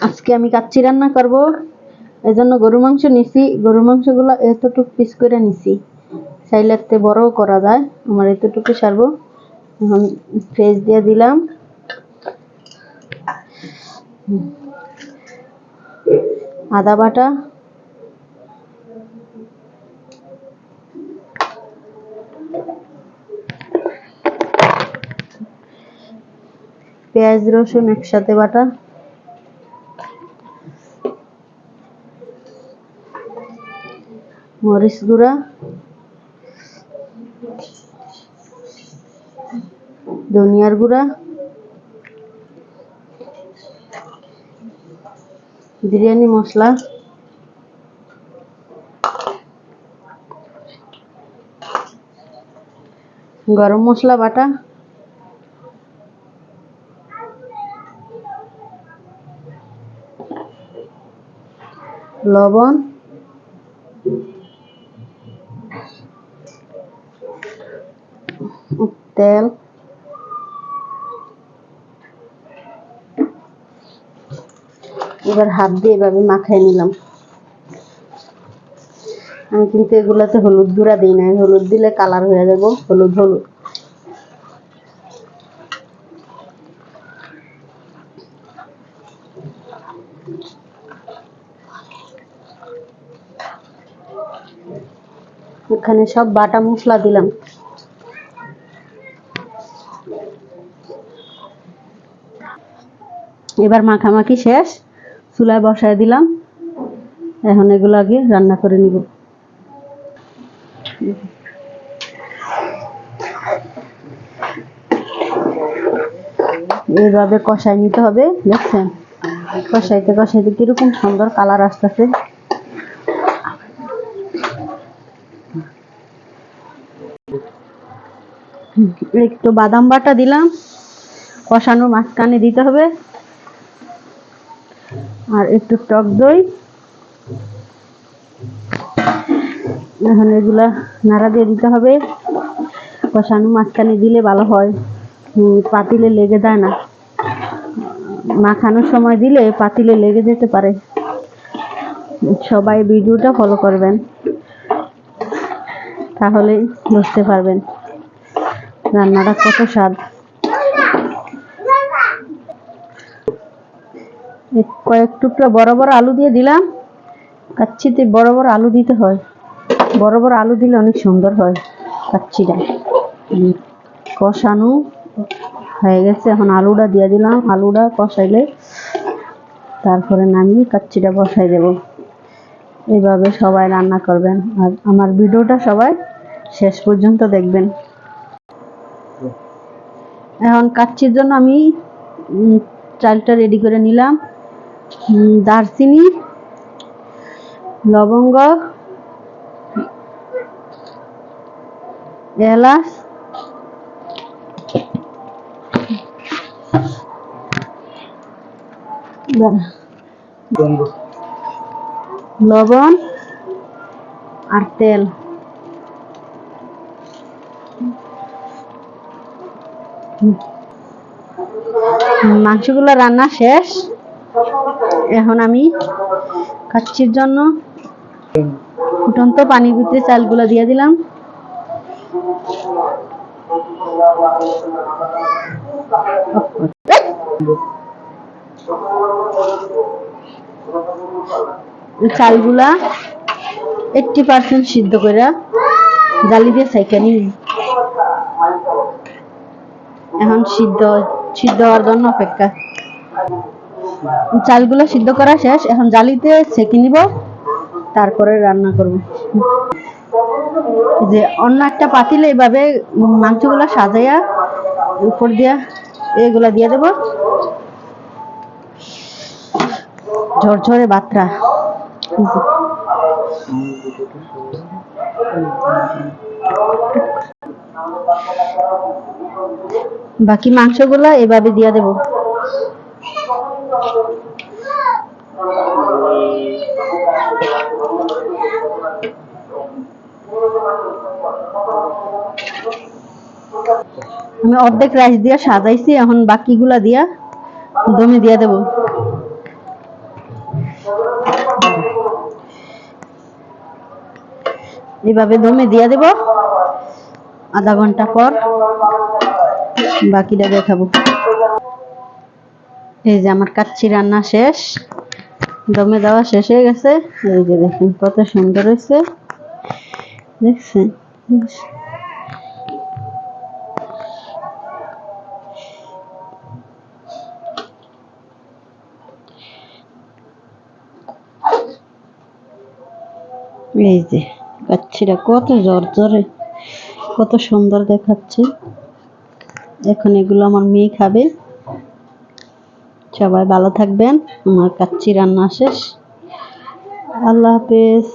আজকে আমি কাচ্চি রান্না করব, এজন্য গরু মাংস নিছি। গরু মাংসগুলো এতটুকু পিস করে নিছি, চাইলে একটু বড়ও করা যায়। আমার এতটুকু সারবো। এখন ফ্রেশ দিয়ে দিলাম, আদা বাটা, পেঁয়াজ রসুন একসাথে বাটা, মরিচ গুঁড়া, ধনিয়ার গুঁড়া, বিরিয়ানি মশলা, গরম মশলা বাটা, লবণ, তেল, এবার হাত দিয়ে এভাবে মাখাই নিলাম। আমি কিন্তু এগুলাতে হলুদ গুঁড়া দিই না, হলুদ দিলে কালার হয়ে যাব। হলুদ হলুদ এখানে সব বাটা মশলা দিলাম। এবার মাখামাখি শেষ, চুলায় বসায় দিলাম। এখন এগুলো আগে রান্না করে নিব। এইভাবে কষাই নিতে হবে। দেখছেন, কষাইতে কষাইতে কিরকম সুন্দর কালার আসতেছে। একটু বাদাম বাটা দিলাম, কষানোর মাঝখানে দিতে হবে। আর একটু টক দই। এখন এগুলা নাড়া দিয়ে দিতে হবে। কষানোর মাঝখানে দিলে ভালো হয়, পাতিলে লেগে যায় না। মাখানোর সময় দিলে পাতিলে লেগে যেতে পারে। সবাই ভিডিওটা ফলো করবেন, তাহলেই বুঝতে পারবেন রান্নাটা কত স্বাদ। কয়েক টুকরা বড় বড় আলু দিয়ে দিলাম। কাচ্চিতে বড় বড় আলু দিতে হয়, বড় বড় আলু দিলে অনেক সুন্দর হয় কাচ্চিটা। কষানো হয়ে গেছে, এখন আলুটা দিয়ে দিলাম। আলুটা কষাইলে তারপরে নামিয়ে কাচ্চিটা বসাই দেব। এইভাবে সবাই রান্না করবেন, আর আমার ভিডিওটা সবাই শেষ পর্যন্ত দেখবেন। এখন কাচ্চির জন্য আমি চালটা রেডি করে নিলাম। দারচিনি, লবঙ্গ, এলাচ, লবণ আর তেল। মাংসগুলো রান্না শেষ। এখন আমি কাচ্চির জন্য ফুটন্ত পানির ভিতরে চালগুলো দিয়ে দিলাম। চালগুলা 80% সিদ্ধ করে জালি দিয়ে ছাইকা নিই। এখন সিদ্ধ হওয়ার জন্য অপেক্ষা। চালগুলো সিদ্ধ করা শেষ, এখন জালিতে ছেঁকে নিব, তারপরে রান্না করব। যে অন্য একটা পাতিলে এইভাবে মাংসগুলা সাজাইয়া উপর দিয়া এগুলা দিয়ে দেব। ঝরঝরে বাতরা। বাকি মাংসগুলা এভাবে দিয়ে দেব। আমি অর্ধেক রাইস দিয়ে সাজাইছি, এখন বাকিগুলা দিয়া দমে দিয়ে দেব। এভাবে দমে দিয়ে দেব, আধা ঘন্টা পর বাকিটা দেখাবো। এই যে আমার কাচ্চি রান্না শেষ, দমে দেওয়া শেষ হয়ে গেছে। এই যে দেখেন কত সুন্দর হয়েছে, দেখছেন? এই যে কাচ্চিটা কত ঝরঝরে, কত সুন্দর দেখাচ্ছে। এখন এগুলো আমার মেয়ে খাবে। সবাই ভালো থাকবেন। আমার কাচ্চি রান্না শেষ। আল্লাহ হাফেজ।